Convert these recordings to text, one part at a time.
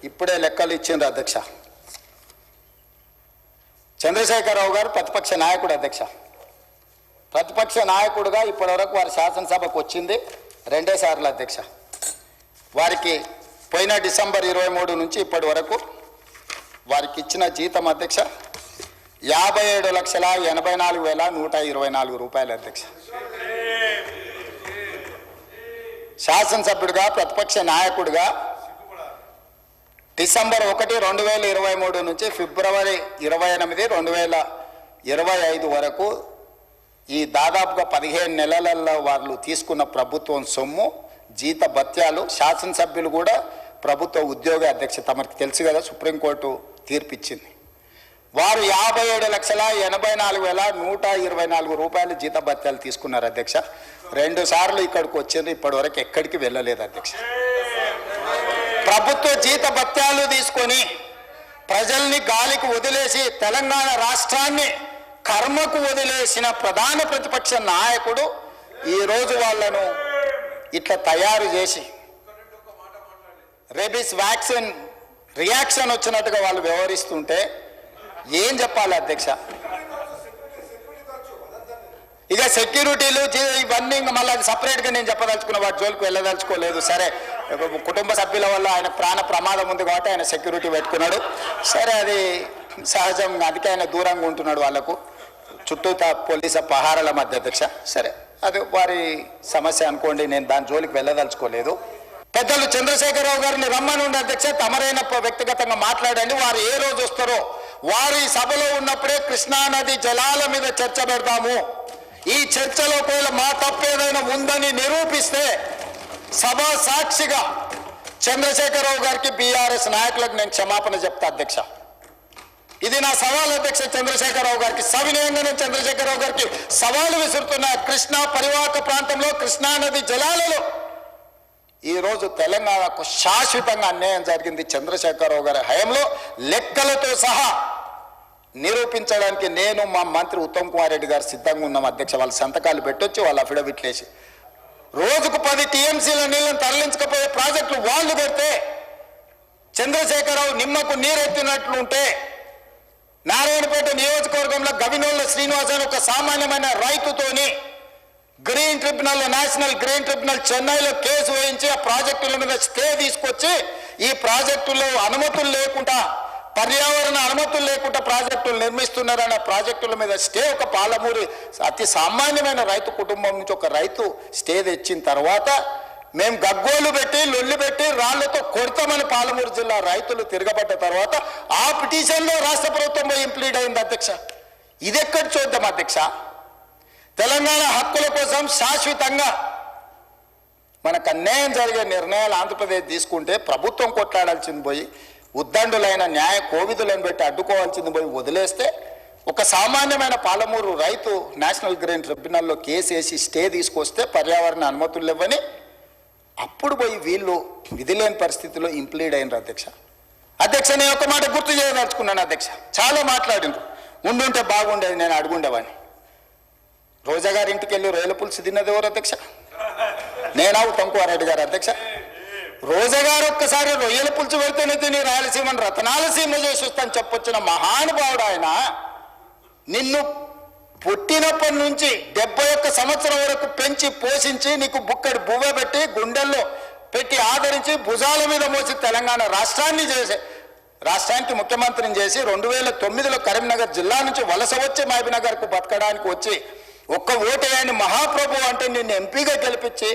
ఇప్పుడే లెక్కలు ఇచ్చిండ్రు అధ్యక్ష. చంద్రశేఖరరావు గారు ప్రతిపక్ష నాయకుడు అధ్యక్ష. ప్రతిపక్ష నాయకుడుగా ఇప్పటివరకు వారి శాసనసభకు వచ్చింది 2 సార్లు అధ్యక్ష. వారికి పోయిన డిసెంబర్ 23 నుంచి ఇప్పటి వరకు వారికి ఇచ్చిన జీతం అధ్యక్ష 57,84,124 రూపాయలు అధ్యక్ష. శాసనసభ్యుడిగా ప్రతిపక్ష నాయకుడిగా డిసెంబర్ 1, 2023 నుంచి ఫిబ్రవరి 28, 2025 వరకు ఈ దాదాపుగా 15 నెలలలో వాళ్ళు తీసుకున్న ప్రభుత్వం సొమ్ము, జీత భత్యాలు, శాసనసభ్యులు కూడా ప్రభుత్వ ఉద్యోగ అధ్యక్ష తమకు తెలుసు కదా, సుప్రీంకోర్టు తీర్పిచ్చింది. వారు 57,84,124 రూపాయలు జీత భత్యాలు తీసుకున్నారు అధ్యక్ష. 2 సార్లు ఇక్కడికి వచ్చింది, ఇప్పటి వరకు ఎక్కడికి వెళ్ళలేదు అధ్యక్ష. ప్రభుత్వ జీత భత్యాలు తీసుకొని ప్రజల్ని గాలికి వదిలేసి తెలంగాణ రాష్ట్రాన్ని కర్మకు వదిలేసిన ప్రధాన ప్రతిపక్ష నాయకుడు ఈరోజు వాళ్ళను ఇట్లా తయారు చేసి రేబీస్ వ్యాక్సిన్ రియాక్షన్ వచ్చినట్టుగా వాళ్ళు వ్యవహరిస్తుంటే ఏం చెప్పాలి అధ్యక్ష? ఇక సెక్యూరిటీలు ఇవన్నీ ఇంకా మళ్ళీ అది సపరేట్గా నేను చెప్పదలుచుకున్న వాటి జోలికి వెళ్ళదలుచుకోలేదు. సరే, కుటుంబ సభ్యుల వల్ల ఆయన ప్రాణ ప్రమాదం ఉంది కాబట్టి ఆయన సెక్యూరిటీ పెట్టుకున్నాడు. సరే, అది సహజం, అందుకే ఆయన దూరంగా ఉంటున్నాడు వాళ్ళకు చుట్టూ పోలీసు పహారాల మధ్య అధ్యక్ష. సరే, అది వారి సమస్య అనుకోండి, నేను దాని జోలికి వెళ్ళదలుచుకోలేదు. పెద్దలు చంద్రశేఖరరావు గారిని రమ్మనుండి అధ్యక్ష, తమరైన వ్యక్తిగతంగా మాట్లాడండి. వారు ఏ రోజు వస్తారో వారి సభలో ఉన్నప్పుడే కృష్ణానది జలాల మీద చర్చ పెడతాము. ఈ చర్చలో ఒకవేళ మా తప్పేదైనా ఉందని నిరూపిస్తే సభా సాక్షిగా చంద్రశేఖరరావు గారికి, బీఆర్ఎస్ నాయకులకు నేను క్షమాపణ చెప్తా అధ్యక్ష. ఇది నా సవాల్ అధ్యక్ష చంద్రశేఖరరావు గారికి. సవినయంగా నేను చంద్రశేఖరరావు గారికి సవాలు విసురుతున్న కృష్ణా పరివాహక ప్రాంతంలో కృష్ణానది జలాలలో ఈరోజు తెలంగాణకు శాశ్వతంగా అన్యాయం జరిగింది చంద్రశేఖరరావు గారి హయాంలో. లెక్కలతో సహా నిరూపించడానికి నేను, మా మంత్రి ఉత్తమ్ కుమార్ రెడ్డి గారు సిద్ధంగా ఉన్నాం అధ్యక్ష. వాళ్ళ సంతకాలు పెట్టొచ్చి వాళ్ళ అఫిడవిట్లు వేసి రోజుకు 10 టీఎంసీల నీళ్ళని తరలించకపోయే ప్రాజెక్టులు వాళ్ళు పెడితే చంద్రశేఖరరావు నిమ్మకు నీరెత్తినట్లుంటే నారాయణపేట నియోజకవర్గంలో గవినోళ్ళ శ్రీనివాస్ అని ఒక సామాన్యమైన రైతుతోని green tribunal, national green tribunal చెన్నైలో కేసు వేయించి ఆ ప్రాజెక్టుల మీద స్టే తీసుకొచ్చి ఈ ప్రాజెక్టులో అనుమతులు లేకుండా, పర్యావరణ అనుమతులు లేకుండా ప్రాజెక్టులు నిర్మిస్తున్నారన్న ప్రాజెక్టుల మీద స్టే ఒక పాలమూరి అతి సామాన్యమైన రైతు కుటుంబం నుంచి ఒక రైతు స్టే తెచ్చిన తర్వాత మేము గగ్గోలు పెట్టి, లొల్లి పెట్టి, రాళ్లతో కొడతామని పాలమూరు జిల్లా రైతులు తిరగబడ్డ తర్వాత ఆ పిటిషన్లో రాష్ట్ర ప్రభుత్వం ఇంప్లీడ్ అయింది అధ్యక్ష. ఇది ఎక్కడ చూద్దాం అధ్యక్ష? తెలంగాణ హక్కుల కోసం శాశ్వతంగా మనకు అన్యాయం జరిగే నిర్ణయాలు ఆంధ్రప్రదేశ్ తీసుకుంటే ప్రభుత్వం కొట్లాడాల్సింది పోయి, ఉద్దండులైన న్యాయ కోవిదులను పెట్టి అడ్డుకోవాల్సింది పోయి వదిలేస్తే ఒక సామాన్యమైన పాలమూరు రైతు నేషనల్ గ్రీన్ ట్రిబ్యునల్లో కేసు వేసి స్టే తీసుకొస్తే పర్యావరణ అనుమతులు ఇవ్వని అప్పుడు పోయి వీళ్ళు విధి లేని పరిస్థితిలో ఇంప్లీడ్ అయినారు అధ్యక్ష. అధ్యక్ష, నేను ఒక మాట గుర్తు చేయదలుచుకున్నాను అధ్యక్ష. చాలా మాట్లాడిండ్రు, ఉండుంటే బాగుండేది, నేను అడుగుండేవాడిని. రోజా గారి ఇంటికి వెళ్ళి రొయ్యల పులుసు తిన్నది ఎవరు అధ్యక్ష? నేనా ఉత్తమ్ కుమార్ రెడ్డి గారు అధ్యక్ష? రోజా గారు ఒక్కసారి రొయ్యల పులుసు పెడితేనే తిని రాయలసీమను రతనాలసీమ చేసి వస్తాను చెప్పొచ్చిన మహానుభావుడు ఆయన. నిన్ను పుట్టినప్పటి నుంచి 71 సంవత్సరం వరకు పెంచి పోషించి నీకు బుక్కడి బువ్వ పెట్టి గుండెల్లో పెట్టి ఆదరించి భుజాల మీద మోసి తెలంగాణ రాష్ట్రానికి ముఖ్యమంత్రిని చేసి 2009లో కరీంనగర్ జిల్లా నుంచి వలస వచ్చి మహబూబ్నగర్కు బతకడానికి వచ్చి ఒక్క ఓటేయని మహాప్రభు అంటే నిన్ను ఎంపీగా గెలిపించి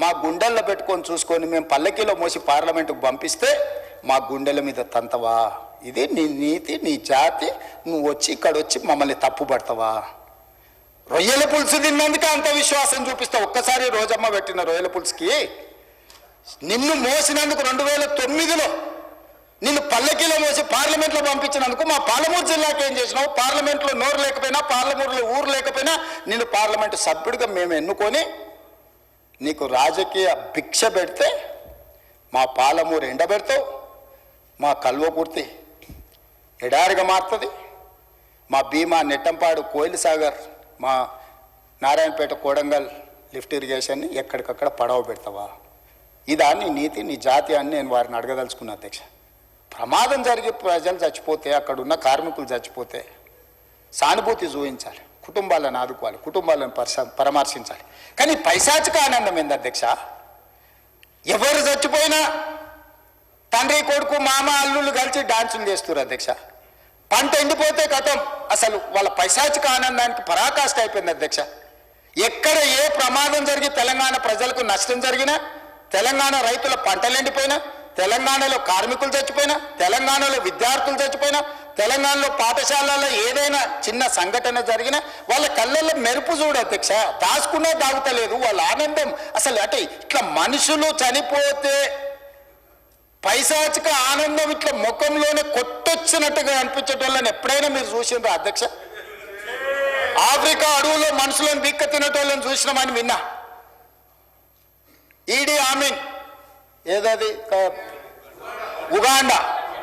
మా గుండెల్లో పెట్టుకొని చూసుకొని మేము పల్లకీలో మోసి పార్లమెంటుకు పంపిస్తే మా గుండెల మీద తంతవా? ఇది నీ నీతి, నీ జాతి. నువ్వు వచ్చి ఇక్కడ వచ్చి మమ్మల్ని తప్పు పడతావా? రొయ్యల పులుసు తిన్నందుకే అంత విశ్వాసం చూపిస్తావు. ఒక్కసారి రోజమ్మ పెట్టిన రొయ్యల పులుసుకి నిన్ను మోసినందుకు 2009లో నిన్ను పల్లకీలో మోసి పార్లమెంట్లో పంపించినందుకు మా పాలమూరు జిల్లాకి ఏం చేసినావు? పార్లమెంట్లో నోరు లేకపోయినా, పార్లమూరులో ఊరు లేకపోయినా నిన్ను పార్లమెంటు సభ్యుడిగా మేము ఎన్నుకొని నీకు రాజకీయ భిక్ష పెడితే మా పాలమూరు ఎండబెడతావు, మా కల్వకుర్తి ఎడారిగా మారుతుంది, మా భీమా నెట్టంపాడు కోయిల్ సాగర్, మా నారాయణపేట కోడంగల్ లిఫ్ట్ ఇరిగేషన్ని ఎక్కడికక్కడ పడవ పెడతావా? ఇదా నీ నీతి, నీ జాతి అని నేను వారిని అడగదలుచుకున్నా అధ్యక్ష. ప్రమాదం జరిగి ప్రజలు చచ్చిపోతే, అక్కడ ఉన్న కార్మికులు చచ్చిపోతే సానుభూతి చూపించాలి, కుటుంబాలను ఆదుకోవాలి, కుటుంబాలను పరామర్శించాలి. కానీ పైశాచిక ఆనందం ఏంది అధ్యక్ష? ఎవరు చచ్చిపోయినా తండ్రి కొడుకు మామ అల్లుళ్ళు కలిసి డాన్సులు చేస్తారు అధ్యక్ష. పంట ఎండిపోతే గతం అసలు వాళ్ళ పైశాచిక ఆనందానికి పరాకాష్ట అయిపోయింది అధ్యక్ష. ఎక్కడ ఏ ప్రమాదం జరిగి తెలంగాణ ప్రజలకు నష్టం జరిగినా, తెలంగాణ రైతుల పంటలు ఎండిపోయినా, తెలంగాణలో కార్మికులు చచ్చిపోయినా, తెలంగాణలో విద్యార్థులు చచ్చిపోయినా, తెలంగాణలో పాఠశాలలో ఏదైనా చిన్న సంఘటన జరిగినా వాళ్ళ కళ్ళల్లో మెరుపు చూడు అధ్యక్ష. దాచుకునే దాగుతలేదు వాళ్ళ ఆనందం. అసలు అంటే ఇట్లా మనుషులు చనిపోతే పైశాచిక ఆనందం ఇట్లా ముఖంలోనే కొట్టొచ్చినట్టుగా అనిపించేటోళ్ళని ఎప్పుడైనా మీరు చూసిండ్రా అధ్యక్ష? ఆఫ్రికా అడవులో మనుషులను బిక్క తినేటోళ్ళని చూసినామని విన్నా. ఈడీ ఆమీన్ ఏదది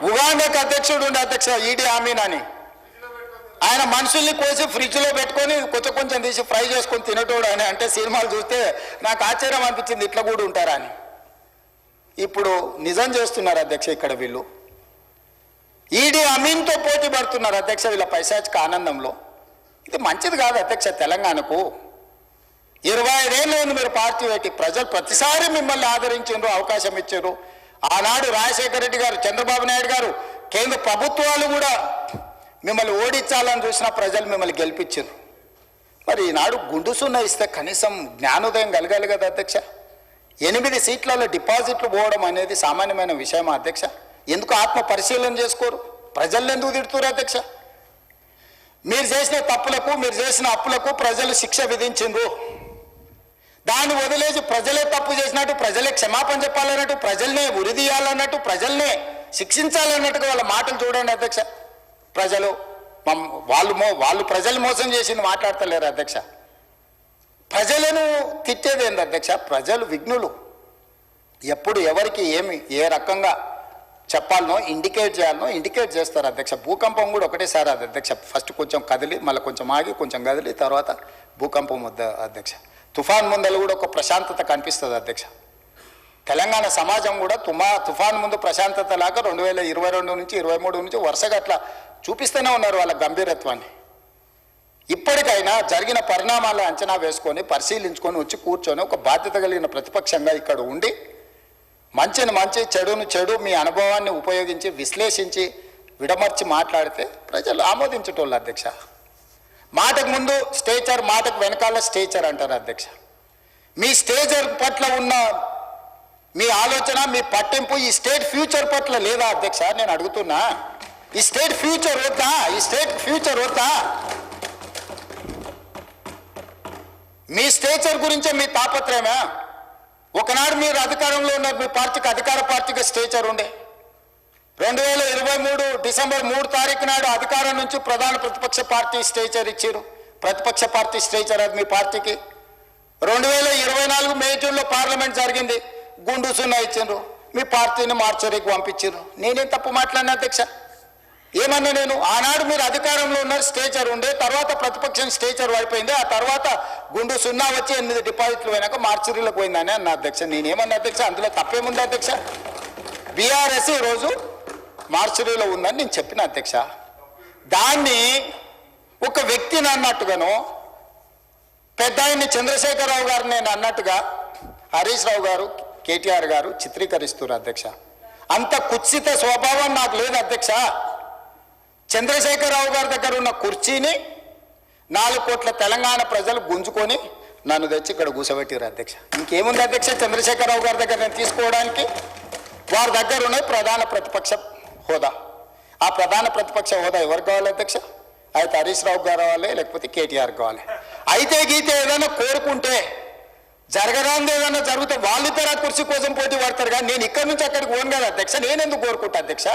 ఉగాండాకి అధ్యక్షుడు ఉండే అధ్యక్ష ఈడీ ఆమీన్ అని. ఆయన మనుషుల్ని కోసి ఫ్రిడ్జ్లో పెట్టుకొని కొంచెం తీసి ఫ్రై చేసుకొని తినేటోడు అని. అంటే సినిమాలు చూస్తే నాకు ఆశ్చర్యం అనిపించింది, ఇట్లా కూడా ఉంటారా అని. ఇప్పుడు నిజం చేస్తున్నారు అధ్యక్ష. ఇక్కడ వీళ్ళు ఈడీ అమీన్తో పోటీ పడుతున్నారు అధ్యక్ష వీళ్ళ పైశాచిక ఆనందంలో. ఇది మంచిది కాదు అధ్యక్ష. తెలంగాణకు 25 ఏళ్ళు ఉంది మీరు పార్టీ పెట్టి, ప్రజలు ప్రతిసారి మిమ్మల్ని ఆదరించారు, అవకాశం ఇచ్చారు. ఆనాడు రాజశేఖర రెడ్డి గారు, చంద్రబాబు నాయుడు గారు, కేంద్ర ప్రభుత్వాలు కూడా మిమ్మల్ని ఓడించాలని చూసిన ప్రజలు మిమ్మల్ని గెలిపించారు. మరి ఈనాడు గుండు సున్నా ఇస్తే కనీసం జ్ఞానోదయం కలగాలి కదా అధ్యక్ష. 8 సీట్లలో డిపాజిట్లు పోవడం అనేది సామాన్యమైన విషయమా అధ్యక్ష? ఎందుకు ఆత్మ పరిశీలన చేసుకోరు? ప్రజలను ఎందుకు తిడుతున్నారు అధ్యక్ష? మీరు చేసిన తప్పులకు, మీరు చేసిన అప్పులకు ప్రజలు శిక్ష విధించిండ్రు. దాన్ని వదిలేసి ప్రజలే తప్పు చేసినట్టు, ప్రజలే క్షమాపణ చెప్పాలన్నట్టు, ప్రజల్నే ఉరిదీయాలన్నట్టు, ప్రజల్నే శిక్షించాలన్నట్టుగా వాళ్ళ మాటలు చూడండి అధ్యక్ష. ప్రజలు వాళ్ళు ప్రజలు మోసం చేసింది మాట్లాడతలేరు అధ్యక్ష. ప్రజలను తిట్టేది ఏంది అధ్యక్ష? ప్రజలు విఘ్నులు. ఎప్పుడు ఎవరికి ఏ రకంగా చెప్పాలనో ఇండికేట్ చేస్తారు అధ్యక్ష. భూకంపం కూడా ఒకటేసారి అది అధ్యక్ష. ఫస్ట్ కొంచెం కదిలి, మళ్ళీ కొంచెం ఆగి, కొంచెం కదిలి, తర్వాత భూకంపం అధ్యక్ష. తుఫాన్ ముందలు కూడా ఒక ప్రశాంతత కనిపిస్తుంది అధ్యక్ష. తెలంగాణ సమాజం కూడా తుఫాన్ ముందు ప్రశాంతత లాగా 2022 నుంచి 23 నుంచి వరుసగా అట్లా చూపిస్తూనే ఉన్నారు వాళ్ళ గంభీరత్వాన్ని. ఇప్పటికైనా జరిగిన పరిణామాల అంచనా వేసుకొని, పరిశీలించుకొని వచ్చి కూర్చొని ఒక బాధ్యత కలిగిన ప్రతిపక్షంగా ఇక్కడ ఉండి మంచిని మంచి, చెడును చెడు, మీ అనుభవాన్ని ఉపయోగించి విశ్లేషించి విడమర్చి మాట్లాడితే ప్రజలు ఆమోదించేటోళ్ళు అధ్యక్ష. మాటకు ముందు స్టేచర్, మాటకు వెనకాల స్టేచర్ అంటారు అధ్యక్ష. మీ స్టేచర్ పట్ల ఉన్న మీ ఆలోచన, మీ పట్టింపు ఈ స్టేట్ ఫ్యూచర్ పట్ల లేదా అధ్యక్ష? నేను అడుగుతున్నా, ఈ స్టేట్ ఫ్యూచర్ వద్దా? ఈ స్టేట్ ఫ్యూచర్ వద్దా? మీ స్టేచర్ గురించే మీ తాపత్రయమా? ఒకనాడు మీరు అధికారంలో ఉన్నారు, మీ పార్టీకి అధికార పార్టీగా స్టేచర్ ఉండే. 2023 డిసెంబర్ 3 తారీఖు నాడు అధికారం నుంచి ప్రధాన ప్రతిపక్ష పార్టీ స్టేచర్ ఇచ్చారు. ప్రతిపక్ష పార్టీ స్టేచర్ అది మీ పార్టీకి. 2024 మే జూన్లో పార్లమెంట్ జరిగింది, గుండు సున్నా ఇచ్చారు, మీ పార్టీని మార్చరీకి పంపించారు. నేనేం తప్పు మాట్లాడినా అధ్యక్ష? ఏమన్నా నేను? ఆనాడు మీరు అధికారంలో ఉన్నారు, స్టేచర్ ఉండే. తర్వాత ప్రతిపక్షం స్టేచర్ పడిపోయింది. ఆ తర్వాత గుండు సున్నా వచ్చి 8 డిపాజిట్లు పోయినాక మార్చరీలకు పోయిందని అన్న అధ్యక్ష. నేనేమన్నా అధ్యక్ష? అందులో తప్పేముంది అధ్యక్ష? బీఆర్ఎస్ ఈరోజు మార్చరీలో ఉందని నేను చెప్పిన అధ్యక్ష. దాన్ని ఒక వ్యక్తిని అన్నట్టుగాను, పెద్ద ఆయన్ని చంద్రశేఖరరావు గారు నేను అన్నట్టుగా హరీష్ రావు గారు, కేటీఆర్ గారు చిత్రీకరిస్తున్నారు అధ్యక్ష. అంత కుత్సిత స్వభావం నాకు లేదు అధ్యక్ష. చంద్రశేఖరరావు గారి దగ్గర ఉన్న కుర్చీని 4 కోట్ల తెలంగాణ ప్రజలు గుంజుకొని నన్ను తెచ్చి ఇక్కడ కూర్చోబెట్టారు అధ్యక్ష. ఇంకేముంది అధ్యక్ష చంద్రశేఖరరావు గారి దగ్గర నేను తీసుకోవడానికి? వారి దగ్గర ఉన్న ప్రధాన ప్రతిపక్ష హోదా. ఆ ప్రధాన ప్రతిపక్ష హోదా ఎవరికి కావాలి అధ్యక్ష? అయితే హరీష్ రావు గారు కావాలి, లేకపోతే కేటీఆర్ కావాలి. అయితే గీతే ఏదైనా కోరుకుంటే, జరగరాంది ఏదైనా జరిగితే వాళ్ళిద్దరు ఆ కుర్చీ కోసం పోటీ పడతారు. కానీ నేను ఇక్కడి నుంచి అక్కడికి పోను కదా అధ్యక్ష. నేనెందుకు కోరుకుంటా అధ్యక్ష?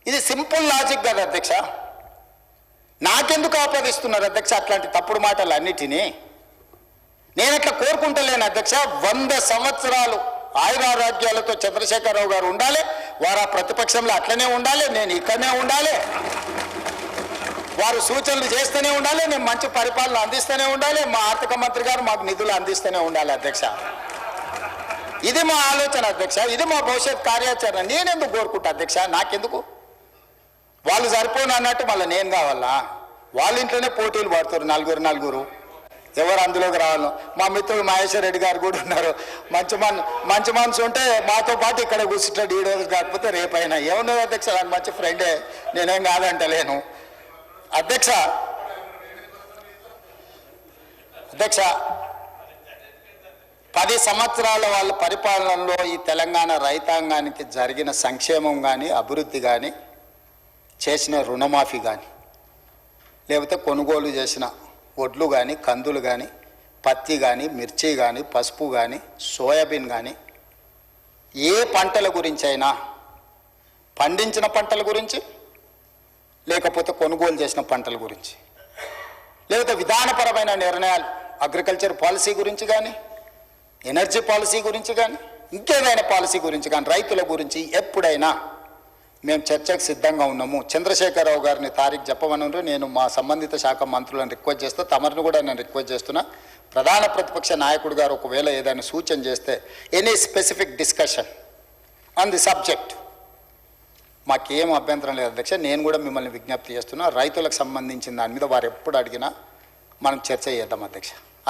ఇది సింపుల్ లాజిక్ కదా అధ్యక్ష. నాకెందుకు ఆపాదిస్తున్నారు అధ్యక్ష అట్లాంటి తప్పుడు మాటలు అన్నిటినీ? నేను అట్లా కోరుకుంటలేను అధ్యక్ష. 100 సంవత్సరాలు ఆయురారోగ్యాలతో చంద్రశేఖరరావు గారు ఉండాలి, వారు ఆ ప్రతిపక్షంలో అట్లనే ఉండాలి, నేను ఇక్కడనే ఉండాలి, వారు సూచనలు చేస్తూనే ఉండాలి, నేను మంచి పరిపాలన అందిస్తూనే ఉండాలి, మా ఆర్థిక మంత్రి గారు మాకు నిధులు అందిస్తూనే ఉండాలి అధ్యక్ష. ఇది మా ఆలోచన అధ్యక్ష, ఇది మా భవిష్యత్ కార్యాచరణ. నేనెందుకు కోరుకుంటా అధ్యక్ష? నాకెందుకు? వాళ్ళు సరిపోను అన్నట్టు మళ్ళీ నేను కావాలా? వాళ్ళ ఇంట్లోనే పోటీలు పడుతారు నలుగురు, ఎవరు అందులోకి రావాలో. మా మిత్రుడు మహేశ్వర్ రెడ్డి గారు కూడా ఉన్నారు. మంచి మనసు ఉంటే మాతో పాటు ఇక్కడ కూర్చుంటాడు ఈ రోజు, కాకపోతే రేపైనా. ఏమున్నది అధ్యక్ష, నాకు మంచి ఫ్రెండే, నేనేం కాదంటలేను అధ్యక్ష. 10 సంవత్సరాల వాళ్ళ పరిపాలనలో ఈ తెలంగాణ రైతాంగానికి జరిగిన సంక్షేమం కానీ, అభివృద్ధి కానీ, చేసిన రుణమాఫీ కానీ, లేకపోతే కొనుగోలు చేసిన వడ్లు కానీ, కందులు కానీ, పత్తి కానీ, మిర్చి కానీ, పసుపు కానీ, సోయాబీన్ కానీ, ఏ పంటల గురించి అయినా, పండించిన పంటల గురించి, లేకపోతే కొనుగోలు చేసిన పంటల గురించి, లేకపోతే విధానపరమైన నిర్ణయాలు అగ్రికల్చర్ పాలసీ గురించి కానీ, ఎనర్జీ పాలసీ గురించి కానీ, ఇంకేదైనా పాలసీ గురించి కానీ, రైతుల గురించి ఎప్పుడైనా మేము చర్చకు సిద్ధంగా ఉన్నాము. చంద్రశేఖరరావు గారిని తారీఖు చెప్పమన్నారు. నేను మా సంబంధిత శాఖ మంత్రులను రిక్వెస్ట్ చేస్తూ, తమరిని కూడా నేను రిక్వెస్ట్ చేస్తున్నా. ప్రధాన ప్రతిపక్ష నాయకుడు గారు ఒకవేళ ఏదైనా సూచన చేస్తే, any specific discussion on the subject, మాకేం అభ్యంతరం లేదు అధ్యక్ష. నేను కూడా మిమ్మల్ని విజ్ఞప్తి చేస్తున్నా, రైతులకు సంబంధించిన దాని మీద వారు ఎప్పుడు అడిగినా మనం చర్చ చేద్దాం అధ్యక్ష.